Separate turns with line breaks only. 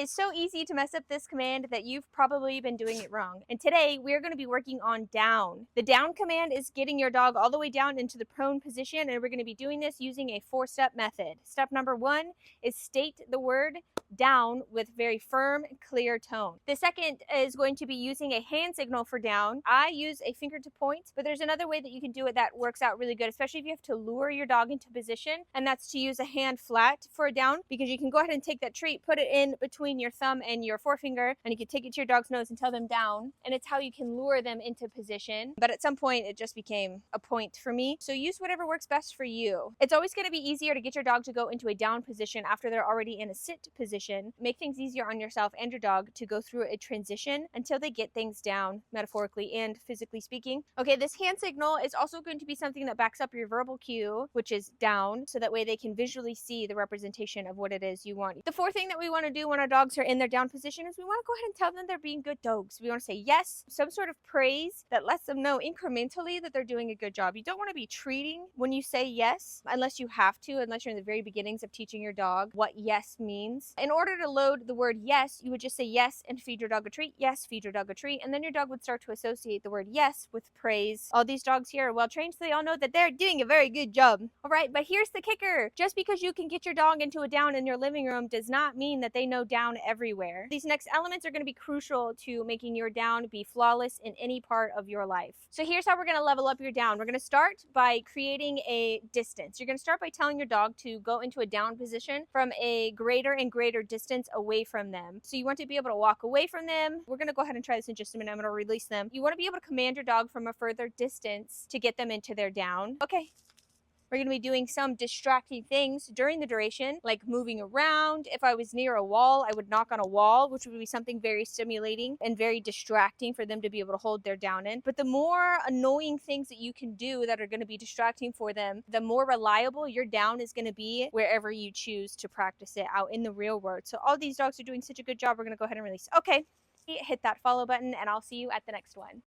is so easy to mess up this command that you've probably been doing it wrong. And today we're going to be working on down. The down command is getting your dog all the way down into the prone position, and we're going to be doing this using a 4-step method. Step number 1 is state the word down with very firm, clear tone. The second is going to be using a hand signal for down. I use a finger to point, but there's another way that you can do it that works out really good, especially if you have to lure your dog into position, and that's to use a hand flat for a down, because you can go ahead and take that treat, put it in between your thumb and your forefinger, and you can take it to your dog's nose and tell them down, and it's how you can lure them into position. But at some point it just became a point for me, so use whatever works best for you. It's always going to be easier to get your dog to go into a down position after they're already in a sit position. Make things easier on yourself and your dog to go through a transition until they get things down, metaphorically and physically speaking. Okay, this hand signal is also going to be something that backs up your verbal cue, which is down, so that way they can visually see the representation of what it is you want. The fourth thing that we want to do when our dogs are in their down position is we want to go ahead and tell them they're being good dogs. We want to say yes, some sort of praise that lets them know incrementally that they're doing a good job. You don't want to be treating when you say yes, unless you have to, unless you're in the very beginnings of teaching your dog what yes means. In order to load the word yes, you would just say yes and feed your dog a treat, yes, feed your dog a treat, and then your dog would start to associate the word yes with praise. All these dogs here are well trained, so they all know that they're doing a very good job. All right, but here's the kicker. Just because you can get your dog into a down in your living room does not mean that they know down everywhere. These next elements are going to be crucial to making your down be flawless in any part of your life. So here's how we're going to level up your down. We're going to start by creating a distance. You're going to start by telling your dog to go into a down position from a greater and greater distance away from them. So you want to be able to walk away from them. We're going to go ahead and try this in just a minute. I'm going to release them. You want to be able to command your dog from a further distance to get them into their down. Okay. We're going to be doing some distracting things during the duration, like moving around. If I was near a wall, I would knock on a wall, which would be something very stimulating and very distracting for them to be able to hold their down in. But the more annoying things that you can do that are going to be distracting for them, the more reliable your down is going to be wherever you choose to practice it out in the real world. So all these dogs are doing such a good job. We're going to go ahead and release. Okay, hit that follow button, and I'll see you at the next one.